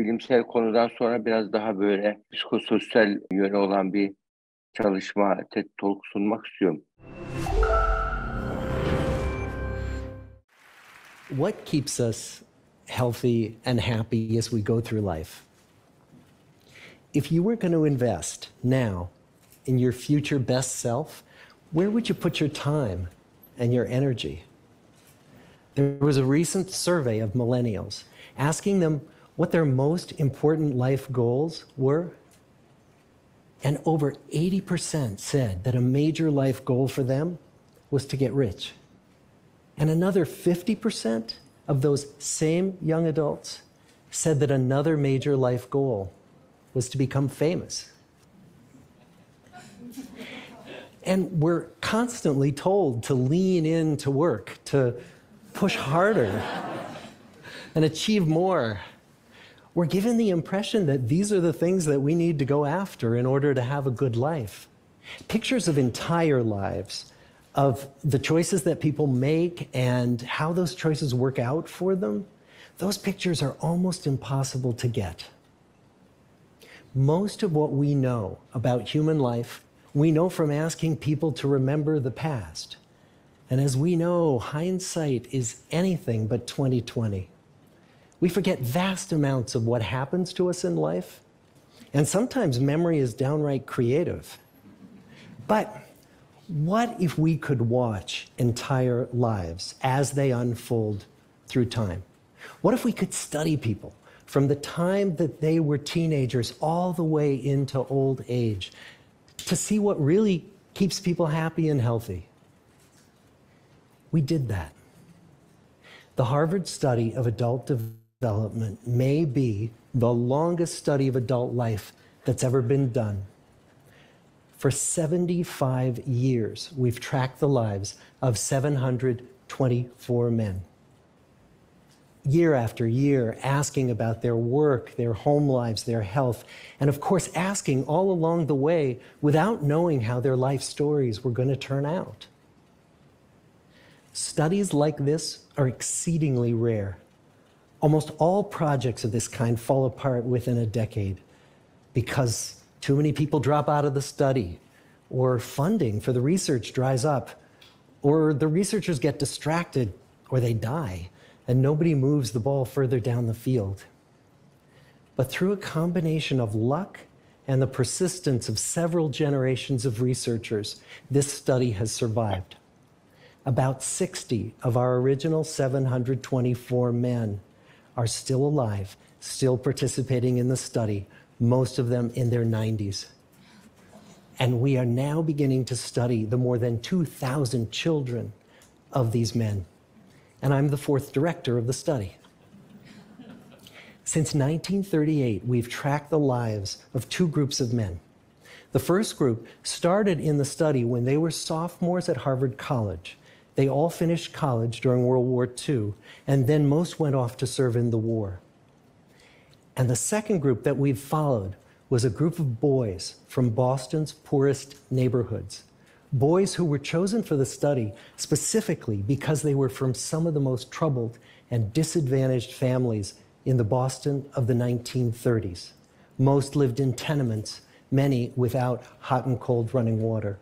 bilimsel konudan sonra biraz daha böyle psikososyal yönü olan bir çalışma, TED Talk sunmak istiyorum. What keeps us healthy and happy as we go through life? If you were going to invest now in your future best self, where would you put your time and your energy? There was a recent survey of millennials asking them what their most important life goals were. And over 80% said that a major life goal for them was to get rich. And another 50% of those same young adults said that another major life goal was to become famous. And we're constantly told to lean into work, to push harder and achieve more. We're given the impression that these are the things that we need to go after in order to have a good life. Pictures of entire lives, of the choices that people make and how those choices work out for them, those pictures are almost impossible to get. Most of what we know about human life, we know from asking people to remember the past. And as we know, hindsight is anything but 20/20. We forget vast amounts of what happens to us in life, and sometimes memory is downright creative. But what if we could watch entire lives as they unfold through time? What if we could study people from the time that they were teenagers all the way into old age to see what really keeps people happy and healthy? We did that. The Harvard study of adult development may be the longest study of adult life that's ever been done. For 75 years, we've tracked the lives of 724 men. Year after year, asking about their work, their home lives, their health, and of course, asking all along the way without knowing how their life stories were going to turn out. Studies like this are exceedingly rare. Almost all projects of this kind fall apart within a decade because too many people drop out of the study, or funding for the research dries up, or the researchers get distracted, or they die, and nobody moves the ball further down the field. But through a combination of luck and the persistence of several generations of researchers, this study has survived. About 60 of our original 724 men are still alive, still participating in the study, most of them in their 90s. And we are now beginning to study the more than 2,000 children of these men. And I'm the fourth director of the study. Since 1938, we've tracked the lives of two groups of men. The first group started in the study when they were sophomores at Harvard College. They all finished college during World War II, and then most went off to serve in the war. And the second group that we've followed was a group of boys from Boston's poorest neighborhoods. Boys who were chosen for the study specifically because they were from some of the most troubled and disadvantaged families in the Boston of the 1930s. Most lived in tenements, many without hot and cold running water.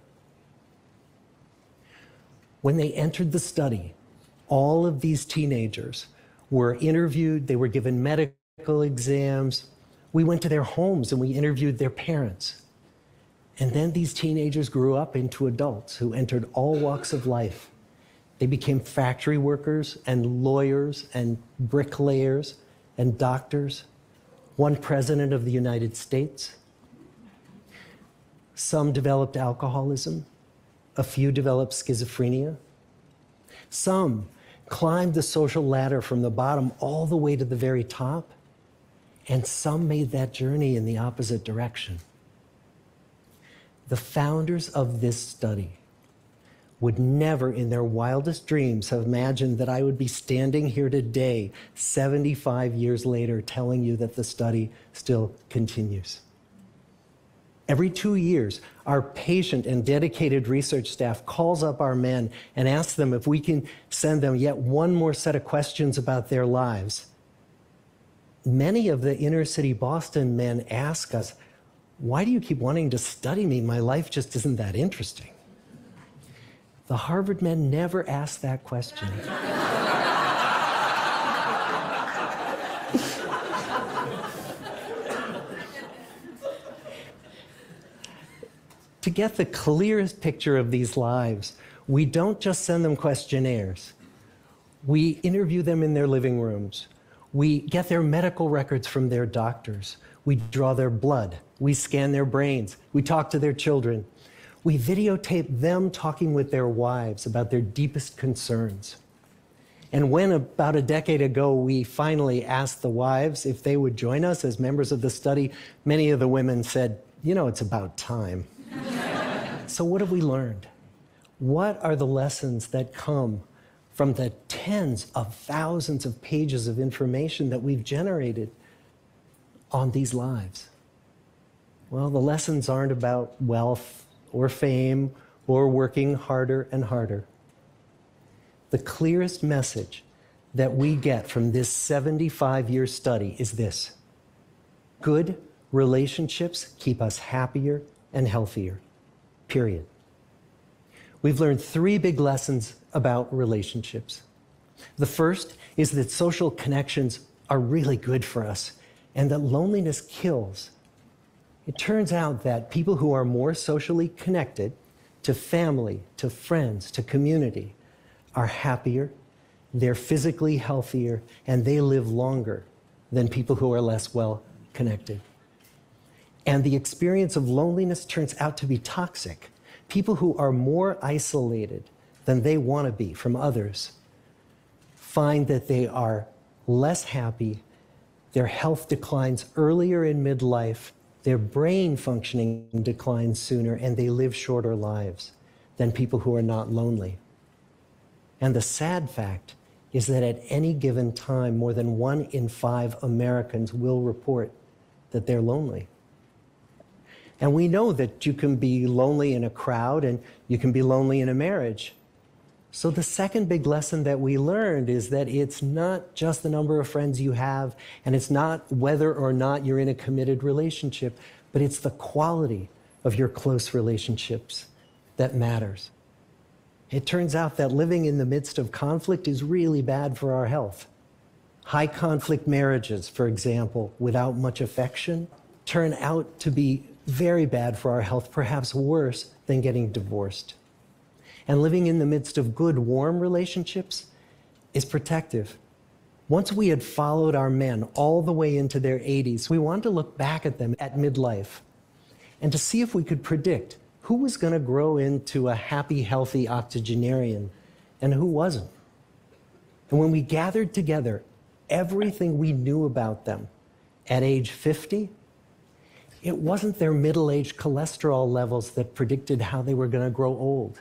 When they entered the study, all of these teenagers were interviewed, they were given medical exams. We went to their homes and we interviewed their parents. And then these teenagers grew up into adults who entered all walks of life. They became factory workers and lawyers and bricklayers and doctors, one president of the United States. Some developed alcoholism. A few developed schizophrenia. Some climbed the social ladder from the bottom all the way to the very top. And some made that journey in the opposite direction. The founders of this study would never in their wildest dreams have imagined that I would be standing here today, 75 years later, telling you that the study still continues. Every 2 years, our patient and dedicated research staff calls up our men and asks them if we can send them yet one more set of questions about their lives. many of the inner city Boston men ask us, why do you keep wanting to study me? My life just isn't that interesting. The Harvard men never ask that question. To get the clearest picture of these lives, we don't just send them questionnaires. We interview them in their living rooms. We get their medical records from their doctors. We draw their blood. We scan their brains. We talk to their children. We videotape them talking with their wives about their deepest concerns. And when, about a decade ago, we finally asked the wives if they would join us as members of the study, many of the women said, you know, it's about time. So what have we learned? What are the lessons that come from the tens of thousands of pages of information that we've generated on these lives? Well, the lessons aren't about wealth or fame or working harder and harder. The clearest message that we get from this 75-year study is this: good relationships keep us happier and healthier, period. We've learned three big lessons about relationships. The first is that social connections are really good for us and that loneliness kills. It turns out that people who are more socially connected to family, to friends, to community are happier, they're physically healthier, and they live longer than people who are less well connected. And the experience of loneliness turns out to be toxic. People who are more isolated than they want to be from others find that they are less happy, their health declines earlier in midlife, their brain functioning declines sooner, and they live shorter lives than people who are not lonely. And the sad fact is that at any given time, more than 1 in 5 Americans will report that they're lonely. And we know that you can be lonely in a crowd and you can be lonely in a marriage. So the second big lesson that we learned is that it's not just the number of friends you have, and it's not whether or not you're in a committed relationship, but it's the quality of your close relationships that matters. It turns out that living in the midst of conflict is really bad for our health. High conflict marriages, for example, without much affection, turn out to be very bad for our health, perhaps worse than getting divorced. And living in the midst of good, warm relationships is protective. Once we had followed our men all the way into their 80s, we wanted to look back at them at midlife and to see if we could predict who was going to grow into a happy, healthy octogenarian and who wasn't. And when we gathered together everything we knew about them at age 50, it wasn't their middle-aged cholesterol levels that predicted how they were going to grow old.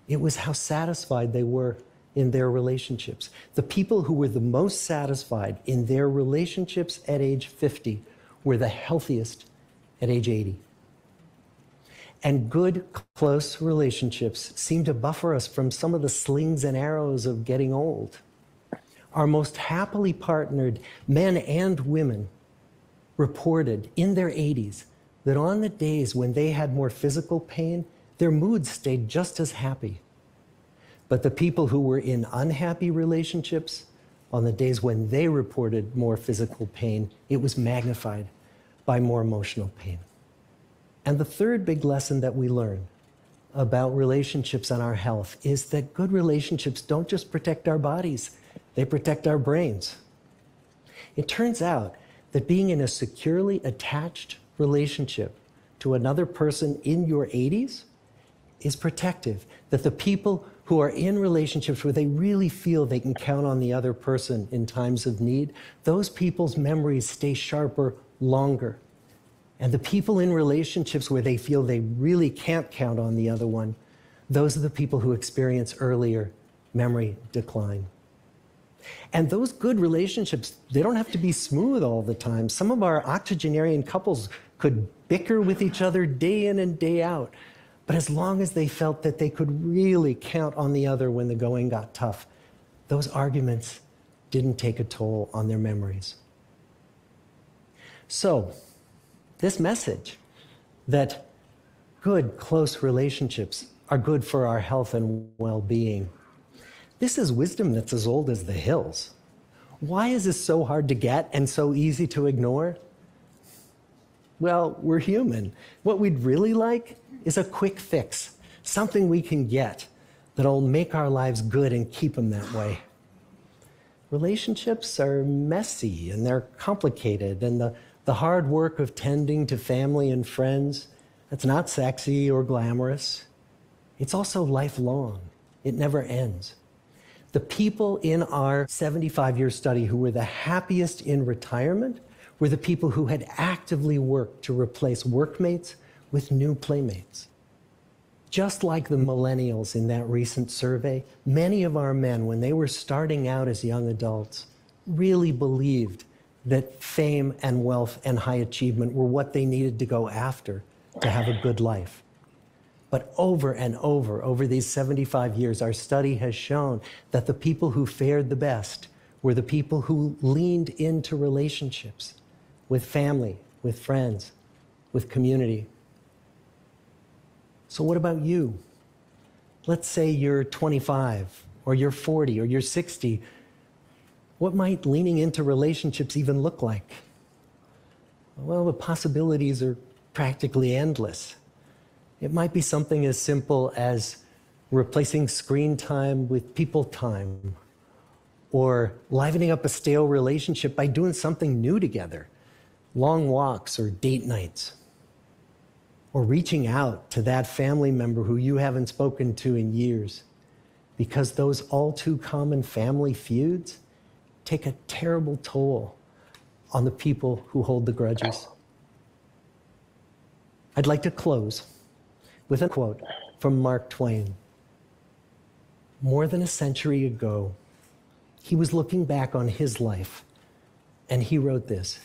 It was how satisfied they were in their relationships. The people who were the most satisfied in their relationships at age 50 were the healthiest at age 80. And good, close relationships seem to buffer us from some of the slings and arrows of getting old. Our most happily partnered men and women reported in their 80s that on the days when they had more physical pain, their moods stayed just as happy. But the people who were in unhappy relationships, on the days when they reported more physical pain, it was magnified by more emotional pain. And the third big lesson that we learn about relationships and our health is that good relationships don't just protect our bodies, they protect our brains. It turns out that being in a securely attached relationship to another person in your 80s is protective. That the people who are in relationships where they really feel they can count on the other person in times of need, those people's memories stay sharper longer. And the people in relationships where they feel they really can't count on the other one, those are the people who experience earlier memory decline. And those good relationships, they don't have to be smooth all the time. Some of our octogenarian couples could bicker with each other day in and day out. But as long as they felt that they could really count on the other when the going got tough, those arguments didn't take a toll on their memories. So, this message that good, close relationships are good for our health and well-being, this is wisdom that's as old as the hills. Why is this so hard to get and so easy to ignore? Well, we're human. What we'd really like is a quick fix, something we can get that'll make our lives good and keep them that way. Relationships are messy and they're complicated, and the hard work of tending to family and friends, that's not sexy or glamorous. It's also lifelong. It never ends. The people in our 75-year study who were the happiest in retirement were the people who had actively worked to replace workmates with new playmates. Just like the millennials in that recent survey, many of our men, when they were starting out as young adults, really believed that fame and wealth and high achievement were what they needed to go after to have a good life. But over and over these 75 years, our study has shown that the people who fared the best were the people who leaned into relationships with family, with friends, with community. So what about you? Let's say you're 25, or you're 40, or you're 60. What might leaning into relationships even look like? Well, the possibilities are practically endless. It might be something as simple as replacing screen time with people time, or livening up a stale relationship by doing something new together, long walks or date nights, or reaching out to that family member who you haven't spoken to in years, because those all too common family feuds take a terrible toll on the people who hold the grudges. I'd like to close with a quote from Mark Twain. More than a century ago, he was looking back on his life, and he wrote this: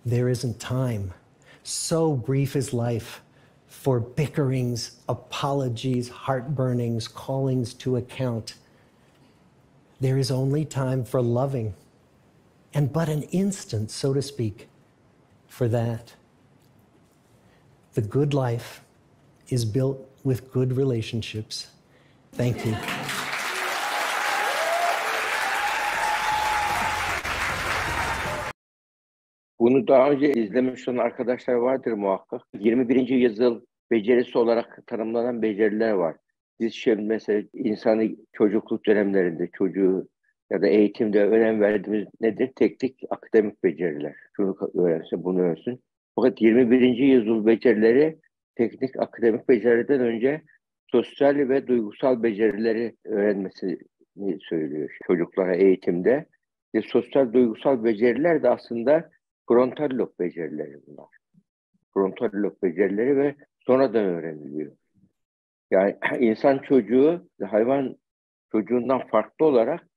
"There isn't time, so brief is life, for bickerings, apologies, heartburnings, callings to account. There is only time for loving, and but an instant, so to speak, for that. The good life is built with good relationships." Thank you. Bunu daha önce izlemiş olan arkadaşlar vardır muhakkak. 21. yüzyıl becerisi olarak tanımlanan beceriler var. Biz şimdi mesela insanı çocukluk dönemlerinde, çocuğu ya da eğitimde önem verdiğimiz nedir? Teknik, akademik beceriler. Şunu öğrensin, bunu öğrensin. Fakat 21. yüzyıl becerileri teknik, akademik becerilerden önce sosyal ve duygusal becerileri öğrenmesini söylüyor çocuklara eğitimde. Sosyal duygusal beceriler de aslında frontal lob becerileri bunlar. Frontal lob becerileri ve sonradan öğreniliyor. Yani insan çocuğu hayvan çocuğundan farklı olarak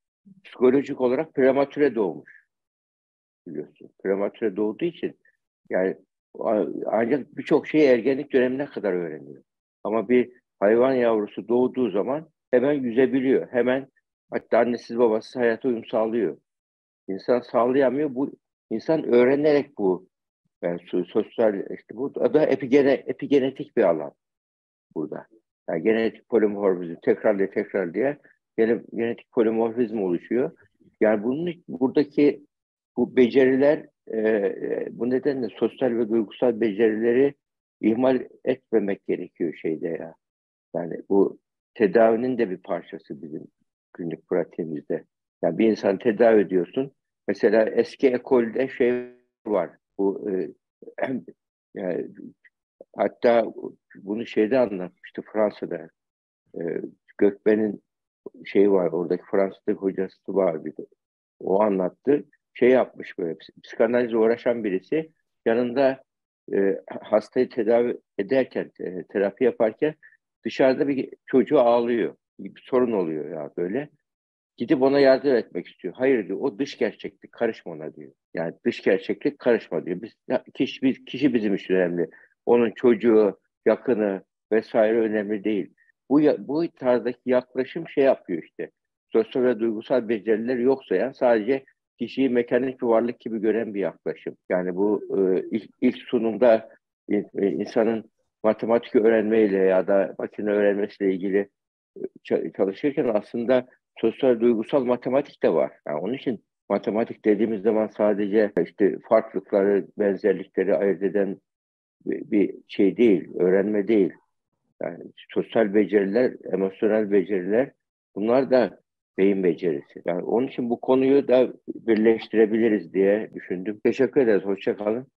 psikolojik olarak prematüre doğmuş. Biliyorsun. Prematüre doğduğu için yani ancak birçok şeyi ergenlik dönemine kadar öğreniyor. Ama bir hayvan yavrusu doğduğu zaman hemen yüzebiliyor. Hemen hatta annesiz babasız hayata uyum sağlıyor. İnsan sağlayamıyor. Bu insan öğrenerek bu yani sosyal işte bu da epigenetik bir alan burada. Yani genetik polimorfizm tekrar diye genetik polimorfizm oluşuyor. Yani buradaki bu beceriler bu nedenle sosyal ve duygusal becerileri ihmal etmemek gerekiyor şeyde ya. Yani bu tedavinin de bir parçası bizim günlük pratiğimizde. Yani bir insanı tedavi ediyorsun. Mesela eski ekolde şey var. Bu yani, hatta bunu şeyde anlatmıştı Fransa'da. Gökben'in şeyi var. Oradaki Fransa'daki hocası var bir de. O anlattı. Şey yapmış böyle. Psikanalizle uğraşan birisi yanında hastayı tedavi ederken, terapi yaparken dışarıda bir çocuğu ağlıyor. Bir sorun oluyor ya böyle. Gidip ona yardım etmek istiyor. Hayır diyor. O dış gerçeklik. Karışma ona diyor. Yani dış gerçeklik karışma diyor. Kişi bizim için önemli. Onun çocuğu, yakını vesaire önemli değil. Bu tarzdaki yaklaşım şey yapıyor işte. Sosyal ve duygusal becerileri yok sayan sadece kişiyi mekanik bir varlık gibi gören bir yaklaşım. Yani bu ilk sunumda insanın matematik öğrenmeyle ya da makine öğrenmesiyle ilgili çalışırken aslında sosyal duygusal matematik de var. Yani onun için matematik dediğimiz zaman sadece işte farklılıkları, benzerlikleri ayırt eden bir şey değil, öğrenme değil. Yani sosyal beceriler, emosyonel beceriler, bunlar da beyin becerisi. Yani onun için bu konuyu da birleştirebiliriz diye düşündüm. Teşekkür ederiz. Hoşça kalın.